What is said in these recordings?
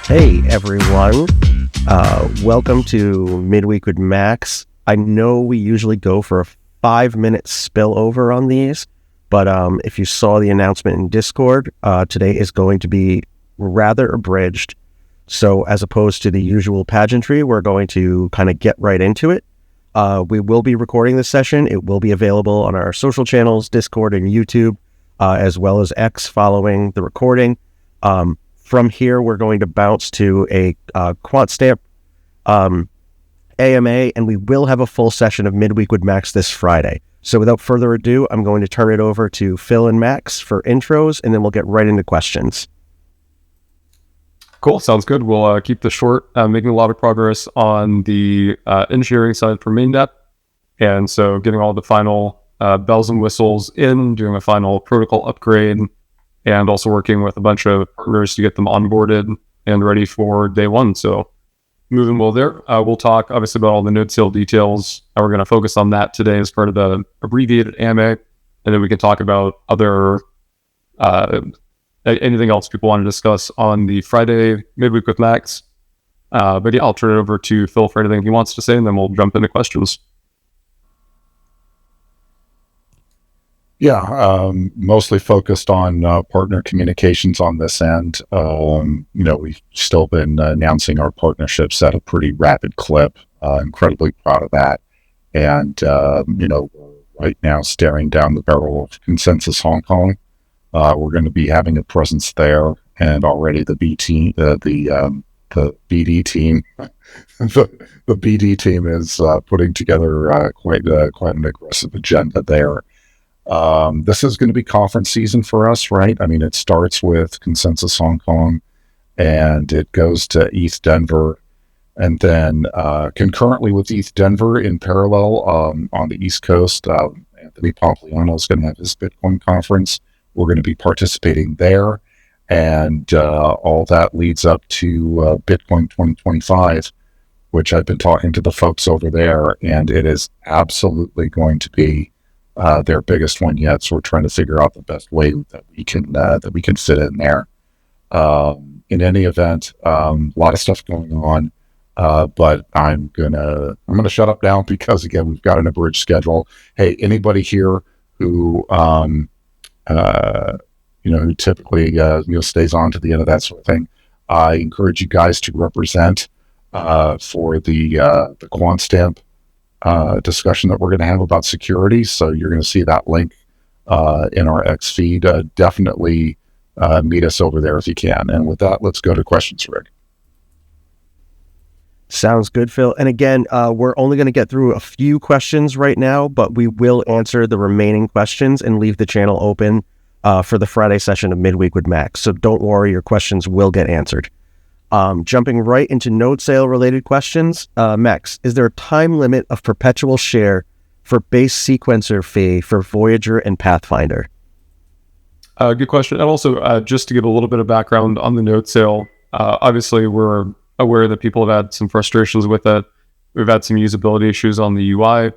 Hey everyone, welcome to Midweek with Max. I know we usually go for a 5-minute spillover on these, but if you saw the announcement in Discord, today is going to be rather abridged. So as opposed to the usual pageantry, we're going to kind of get right into it. We will be recording this session. It will be available on our social channels, Discord and YouTube, as well as X following the recording. From here, we're going to bounce to a quant stamp AMA, and we will have a full session of Midweek with Max this Friday. So without further ado, I'm going to turn it over to Phil and Max for intros, and then we'll get right into questions. Cool. Sounds good. We'll keep this short, making a lot of progress on the engineering side for mainnet. And so getting all the final bells and whistles in, doing a final protocol upgrade, and also working with a bunch of partners to get them onboarded and ready for day one. So moving well there. We'll talk obviously about all the node sale details. We're going to focus on that today as part of the abbreviated AMA. And then we can talk about other anything else people want to discuss on the Friday Midweek with Max. But yeah, I'll turn it over to Phil for anything he wants to say, and then we'll jump into questions. Yeah, mostly focused on partner communications on this end. We've still been announcing our partnerships at a pretty rapid clip. Incredibly proud of that. And, right now staring down the barrel of Consensus Hong Kong. We're going to be having a presence there, and already the BD team, the BD team is putting together quite an aggressive agenda there. This is going to be conference season for us, right? I mean, it starts with Consensus Hong Kong, and it goes to ETH Denver, and then concurrently with ETH Denver in parallel on the East Coast, Anthony Pompliano is going to have his Bitcoin conference. We're going to be participating there, and all that leads up to Bitcoin 2025, which I've been talking to the folks over there, and it is absolutely going to be their biggest one yet. So we're trying to figure out the best way that we can fit in there. In any event, a lot of stuff going on, but I'm gonna shut up now because again we've got an abridged schedule. Hey, anybody here who who typically stays on to the end of that sort of thing, I encourage you guys to represent for the quant stamp discussion that we're going to have about security. So you're going to see that link in our X feed. Definitely meet us over there if you can. And with that, let's go to questions, Rick. Sounds good, Phil. And again, we're only going to get through a few questions right now, but we will answer the remaining questions and leave the channel open for the Friday session of Midweek with Max. So don't worry, your questions will get answered. Jumping right into node sale related questions, Max, is there a time limit of perpetual share for base sequencer fee for Voyager and Pathfinder? Good question. And also, just to give a little bit of background on the node sale, obviously we're aware that people have had some frustrations with it. We've had some usability issues on the UI.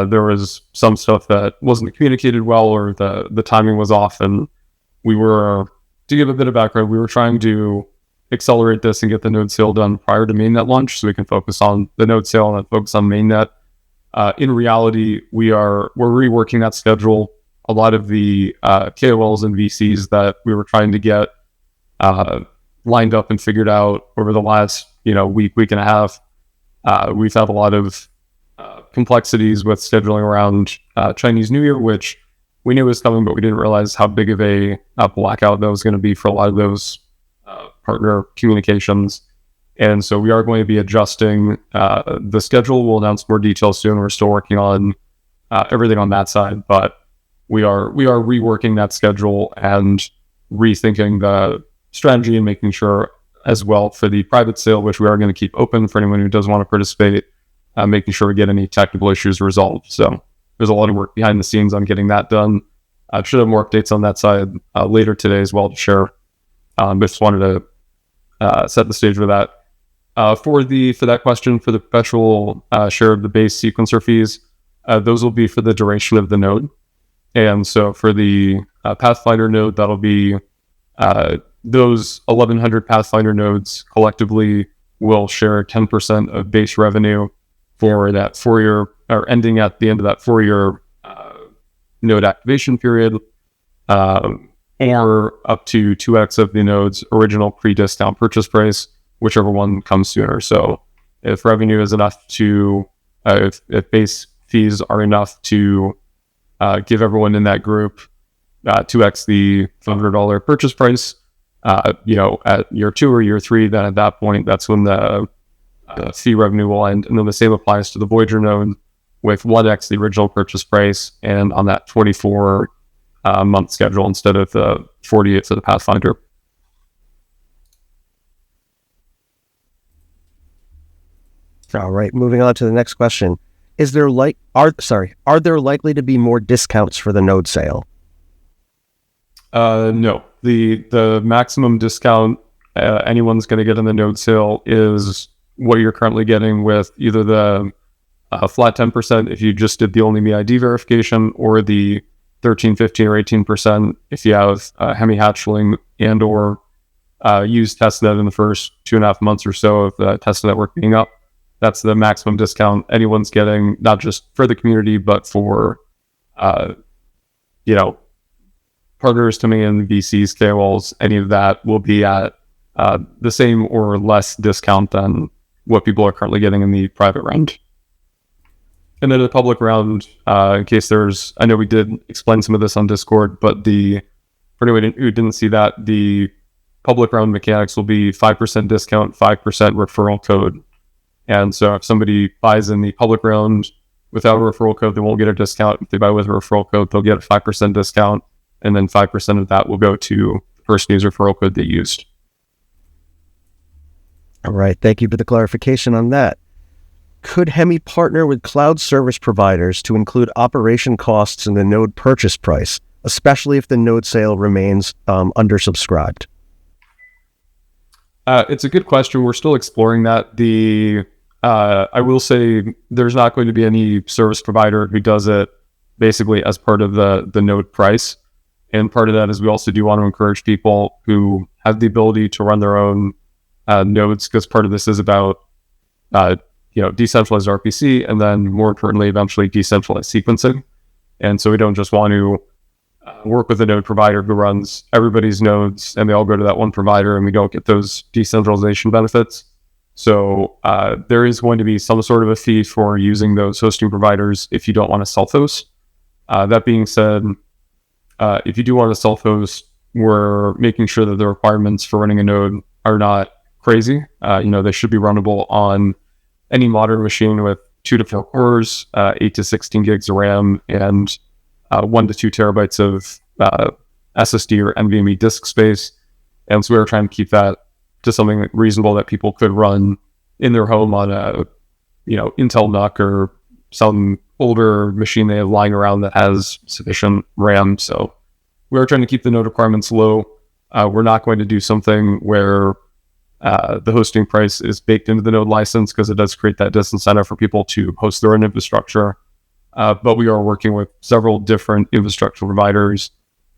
There was some stuff that wasn't communicated well, or the timing was off. And to give a bit of background, we were trying to accelerate this and get the node sale done prior to mainnet launch so we can focus on the node sale and then focus on mainnet. In reality, we're reworking that schedule. A lot of the KOLs and VCs that we were trying to get lined up and figured out over the last week and a half, we've had a lot of complexities with scheduling around Chinese New Year, which we knew was coming, but we didn't realize how big of a blackout that was going to be for a lot of those partner communications. And so we are going to be adjusting the schedule. We'll announce more details soon. We're still working on everything on that side, but we are reworking that schedule and rethinking the strategy and making sure as well for the private sale, which we are going to keep open for anyone who does want to participate, making sure we get any technical issues resolved. So there's a lot of work behind the scenes on getting that done. I should have more updates on that side later today as well to share. But just wanted to set the stage for that. For that question, for the perpetual share of the base sequencer fees, those will be for the duration of the node. And so for the Pathfinder node, that'll be those 1,100 Pathfinder nodes collectively will share 10% of base revenue for that 4-year, or ending at the end of that 4-year node activation period, or up to 2x of the node's original pre-discount purchase price, whichever one comes sooner. So if revenue is enough to, if base fees are enough to give everyone in that group 2x the $500 purchase price, at year 2 or year 3, then at that point, that's when the fee revenue will end. And then the same applies to the Voyager node with 1x the original purchase price, and on that 24 month schedule instead of the 48 for the Pathfinder. All right, moving on to the next question. Are there likely to be more discounts for the node sale? No. The maximum discount anyone's going to get in the node sale is what you're currently getting with either the flat 10% if you just did the only me ID verification, or the 13, 15, or 18% if you have Hemi hatchling and or use testnet in the first 2.5 months or so of the testnet network being up. That's the maximum discount anyone's getting, not just for the community, but for, partners coming in, VCs, KOLs, any of that will be at the same or less discount than what people are currently getting in the private round. And then the public round, in case I know we did explain some of this on Discord, but for anyone who didn't see that, the public round mechanics will be 5% discount, 5% referral code. And so if somebody buys in the public round without a referral code, they won't get a discount. If they buy with a referral code, they'll get a 5% discount. And then 5% of that will go to the person whose referral code they used. All right. Thank you for the clarification on that. Could Hemi partner with cloud service providers to include operation costs in the node purchase price, especially if the node sale remains undersubscribed? It's a good question. We're still exploring that. I will say there's not going to be any service provider who does it basically as part of the node price. And part of that is we also do want to encourage people who have the ability to run their own nodes, because part of this is about decentralized RPC, and then more importantly, eventually decentralized sequencing. And so we don't just want to work with a node provider who runs everybody's nodes and they all go to that one provider, and we don't get those decentralization benefits. So there is going to be some sort of a fee for using those hosting providers if you don't want to self-host. That being said, if you do want to self-host, we're making sure that the requirements for running a node are not crazy. They should be runnable on any modern machine with 2 to 4 cores, 8 to 16 gigs of RAM, and 1 to 2 terabytes of SSD or NVMe disk space. And so we were trying to keep that to something reasonable that people could run in their home on a, Intel NUC or some older machine they have lying around that has sufficient RAM. So we were trying to keep the node requirements low. We're not going to do something where the hosting price is baked into the node license, because it does create that disincentive for people to host their own infrastructure. But we are working with several different infrastructure providers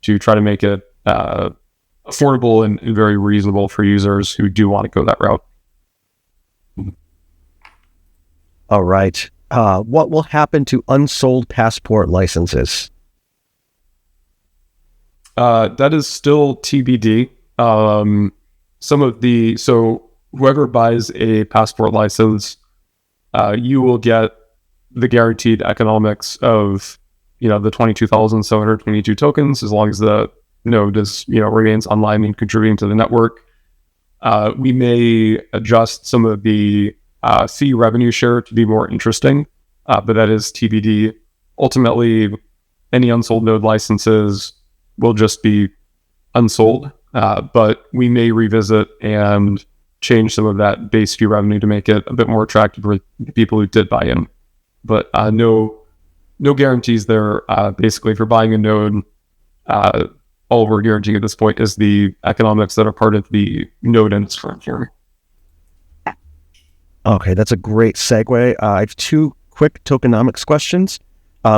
to try to make it affordable and very reasonable for users who do want to go that route. All right. What will happen to unsold Passport licenses? That is still TBD. So whoever buys a Passport license, you will get the guaranteed economics of, the 22,722 tokens, as long as the node is, remains online and contributing to the network. We may adjust some of the fee revenue share to be more interesting, but that is TBD. Ultimately, any unsold node licenses will just be unsold, but we may revisit and change some of that base fee revenue to make it a bit more attractive for the people who did buy in. But no guarantees there. Basically, for buying a node, all we're guaranteeing at this point is the economics that are part of the node in its current form. Okay, that's a great segue. I have 2 quick tokenomics questions.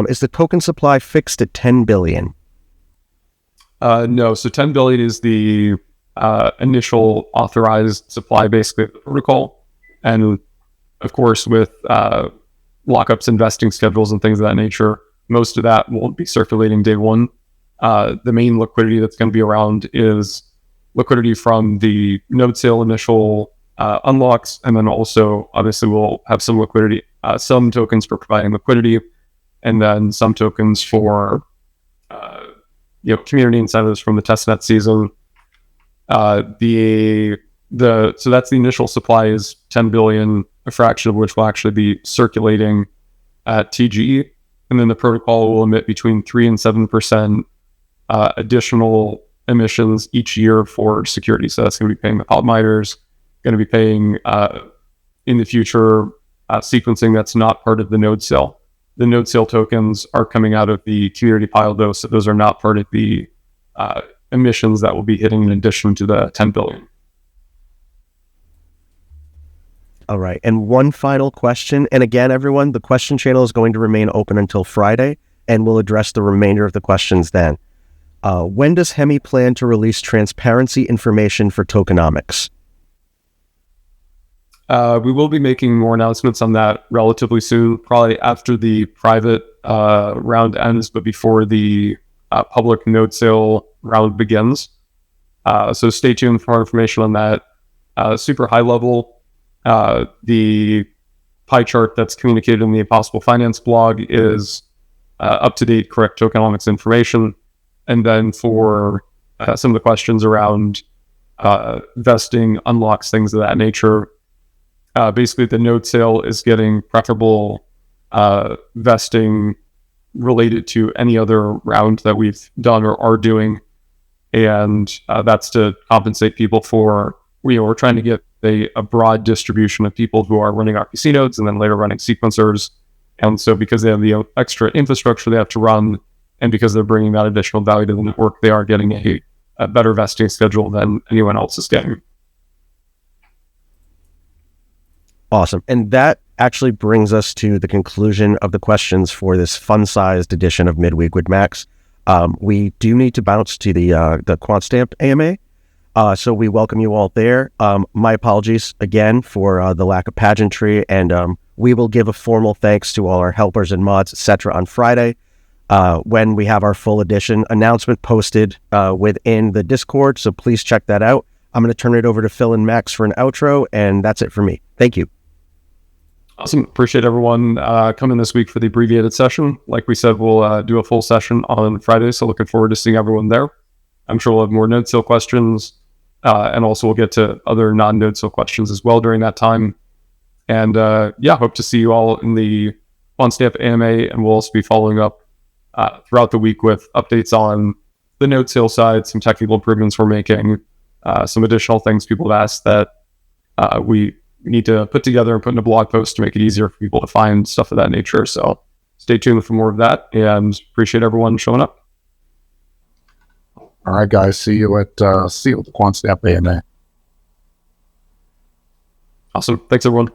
Is the token supply fixed at 10 billion? No, so 10 billion is the initial authorized supply, basically, of the protocol. And of course, with lockups, investing schedules, and things of that nature, most of that won't be circulating day one. The main liquidity that's going to be around is liquidity from the node sale initial unlocks, and then also, obviously, we'll have some liquidity, some tokens for providing liquidity, and then some tokens for community incentives from the testnet season. So that's the initial supply is 10 billion, a fraction of which will actually be circulating at TGE, and then the protocol will emit between 3 and 7% additional emissions each year for security. So that's going to be paying the pod miners, going to be paying in the future sequencing that's not part of the node sale. The node sale tokens are coming out of the community pile, though, so those are not part of the emissions that will be hitting in addition to the 10 billion. All right. And one final question. And again, everyone, the question channel is going to remain open until Friday, and we'll address the remainder of the questions then. When does Hemi plan to release transparency information for tokenomics? We will be making more announcements on that relatively soon, probably after the private round ends, but before the public node sale round begins. So stay tuned for more information on that. Super high level, the pie chart that's communicated in the Impossible Finance blog is up-to-date, correct tokenomics information. And then for some of the questions around vesting, unlocks, things of that nature, basically the node sale is getting preferable vesting related to any other round that we've done or are doing. And that's to compensate people for, we're trying to get a broad distribution of people who are running RPC nodes and then later running sequencers. And so because they have the extra infrastructure they have to run, and because they're bringing that additional value to the network, they are getting a better vesting schedule than anyone else is getting. Awesome. And that actually brings us to the conclusion of the questions for this fun-sized edition of Midweek with Max. We do need to bounce to the QuantStamp AMA. So we welcome you all there. My apologies again for the lack of pageantry, and we will give a formal thanks to all our helpers and mods, etc. on Friday when we have our full edition announcement posted within the Discord. So please check that out. I'm going to turn it over to Phil and Max for an outro, and that's it for me. Thank you. Awesome. Appreciate everyone coming this week for the abbreviated session. Like we said, we'll do a full session on Friday, so looking forward to seeing everyone there. I'm sure we'll have more node sale questions, and also we'll get to other non-node sale questions as well during that time. And hope to see you all in the QuantStamp AMA, and we'll also be following up throughout the week with updates on the node sale side, some technical improvements we're making, some additional things people have asked that we need to put together and put in a blog post to make it easier for people to find stuff of that nature. So stay tuned for more of that, and appreciate everyone showing up. All right, guys. See you at the QuantStamp AMA. Awesome. Thanks, everyone.